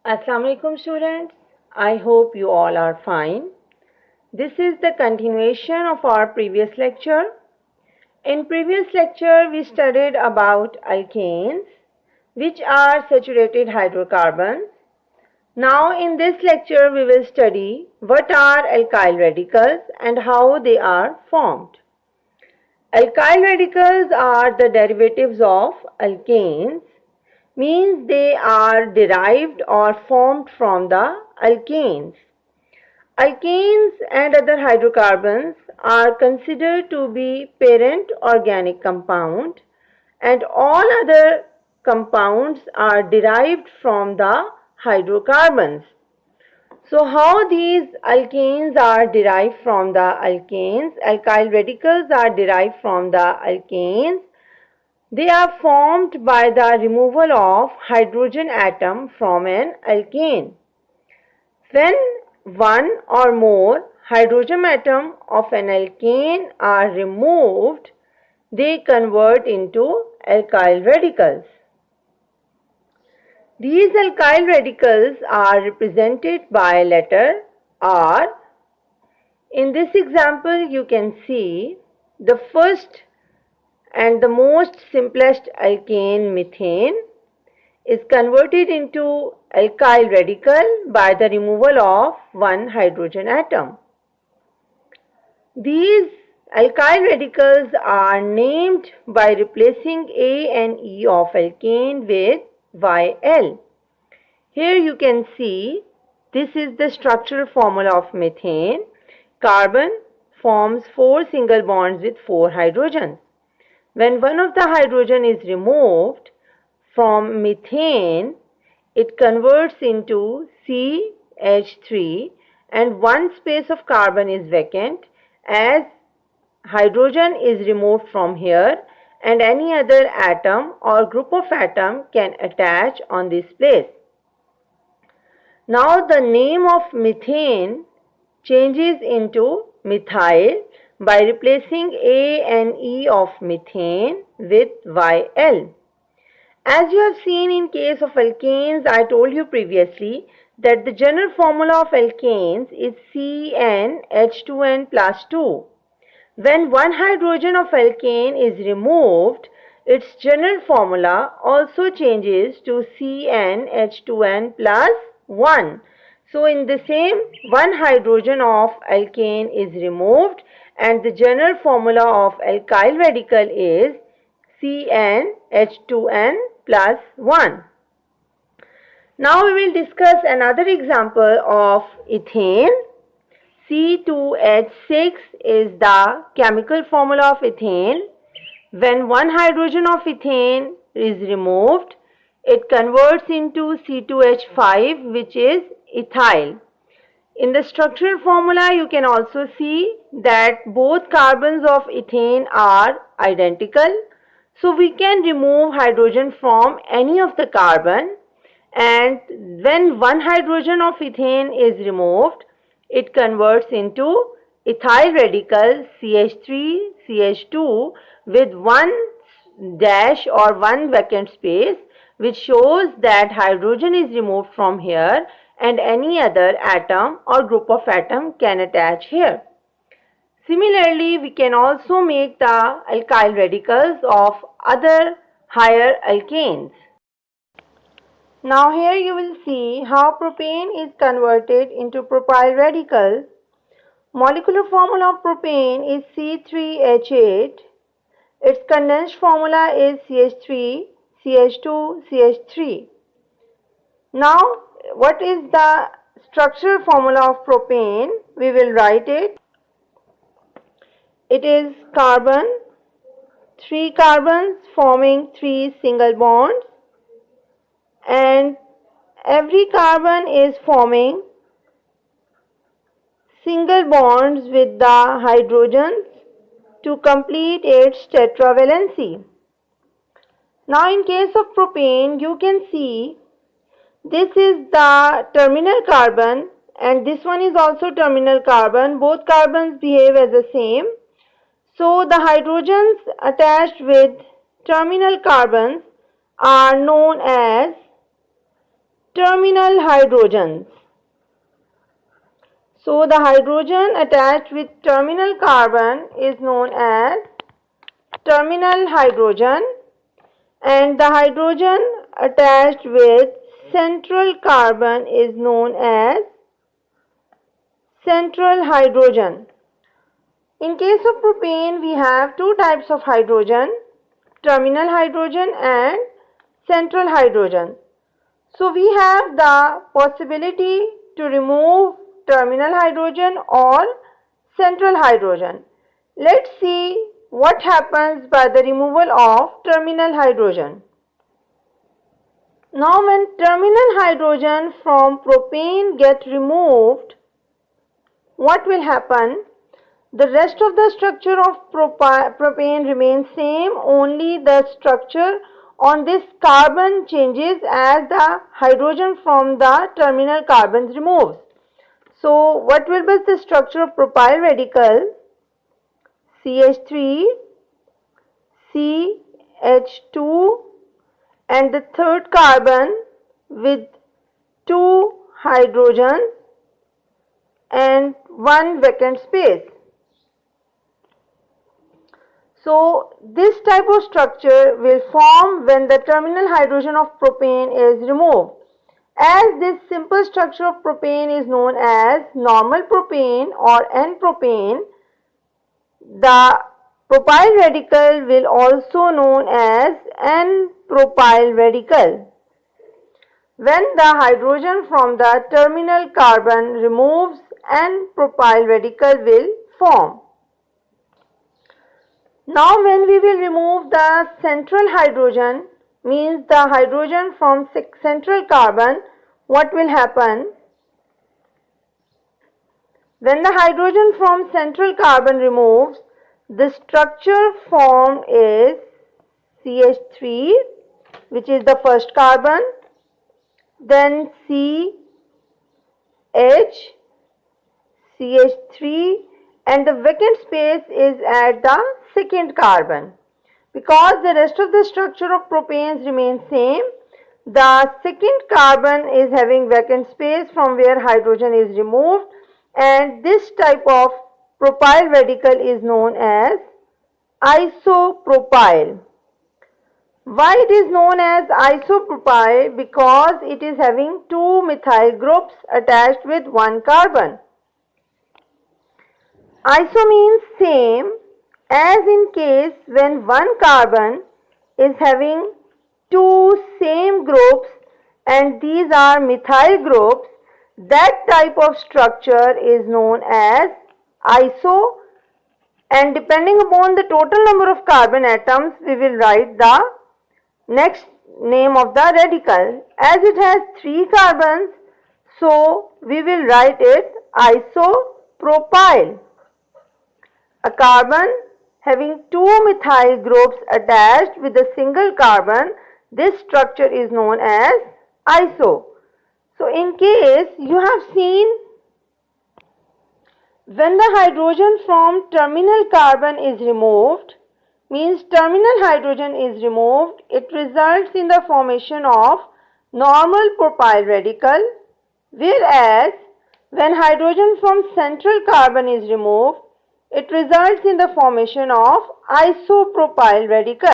Assalamu alaikum students. I hope you all are fine. This is the continuation of our previous lecture. In previous lecture we studied about alkanes, which are saturated hydrocarbons. Now in this lecture we will study what are alkyl radicals and how they are formed. Alkyl radicals are the derivatives of alkanes, means they are derived or formed from the alkanes. Alkanes and other hydrocarbons are considered to be parent organic compound, and all other compounds are derived from the hydrocarbons. So how these alkanes are derived from the alkanes, alkyl radicals are derived from the alkanes. They are formed by the removal of hydrogen atom from an alkane. When one or more hydrogen atom of an alkane are removed, they convert into alkyl radicals. These alkyl radicals are represented by letter R. In this example, you can see the first and the most simplest alkane, methane, is converted into alkyl radical by the removal of one hydrogen atom. These alkyl radicals are named by replacing A and E of alkane with YL. Here you can see this is the structural formula of methane. Carbon forms 4 single bonds with 4 hydrogens. When one of the hydrogen is removed from methane, it converts into CH3 and one space of carbon is vacant as hydrogen is removed from here and any other atom or group of atom can attach on this place. Now the name of methane changes into methyl by replacing A and E of methane with YL. As you have seen in case of alkanes, I told you previously that the general formula of alkanes is CnH2n plus 2. When one hydrogen of alkane is removed, its general formula also changes to CnH2n plus 1. So in the same, one hydrogen of alkane is removed and the general formula of alkyl radical is CnH2n plus 1. Now we will discuss another example of ethane. C2H6 is the chemical formula of ethane. When one hydrogen of ethane is removed, it converts into C2H5, which is ethyl. In the structural formula, you can also see that both carbons of ethane are identical. So we can remove hydrogen from any of the carbon, and when one hydrogen of ethane is removed, it converts into ethyl radical CH3, CH2 with one dash or one vacant space, which shows that hydrogen is removed from here and any other atom or group of atom can attach here. Similarly, we can also make the alkyl radicals of other higher alkanes. Now here you will see how propane is converted into propyl radical. Molecular formula of propane is C3H8. Its condensed formula is CH3, CH2, CH3. Now what is the structural formula of propane? We will write it. It is carbon, 3 carbons forming 3 single bonds, and every carbon is forming single bonds with the hydrogens to complete its tetravalency. Now in case of propane, you can see this is the terminal carbon and this one is also terminal carbon. Both carbons behave as the same. So the hydrogens attached with terminal carbons are known as terminal hydrogens. So the hydrogen attached with terminal carbon is known as terminal hydrogen, and the hydrogen attached with central carbon is known as central hydrogen. In case of propane, we have two types of hydrogen, terminal hydrogen and central hydrogen. So we have the possibility to remove terminal hydrogen or central hydrogen. Let's see what happens by the removal of terminal hydrogen. Now when terminal hydrogen from propane get removed, what will happen? The rest of the structure of propane remains same, only the structure on this carbon changes as the hydrogen from the terminal carbons removes. So what will be the structure of propyl radical? CH3, CH2, and the third carbon with two hydrogens and one vacant space. So this type of structure will form when the terminal hydrogen of propane is removed. As this simple structure of propane is known as normal propane or N-propane, the propyl radical will also known as N-propyl radical. When the hydrogen from the terminal carbon removes, N-propyl radical will form. Now when we will remove the central hydrogen, means the hydrogen from central carbon, what will happen? When the hydrogen from central carbon removes, the structure formed is CH3, which is the first carbon, then CH3, and the vacant space is at the second carbon. Because the rest of the structure of propanes remains same, the second carbon is having vacant space from where hydrogen is removed, and this type of propyl radical is known as isopropyl. Why it is known as isopropyl? Because it is having two methyl groups attached with one carbon. Iso means same, as in case when one carbon is having two same groups and these are methyl groups, that type of structure is known as iso, and depending upon the total number of carbon atoms, we will write the next name of the radical. As it has 3 carbons, so we will write it isopropyl. A carbon having 2 methyl groups attached with a single carbon, this structure is known as iso. So in case you have seen, when the hydrogen from terminal carbon is removed, means terminal hydrogen is removed, it results in the formation of normal propyl radical, whereas when hydrogen from central carbon is removed, it results in the formation of isopropyl radical.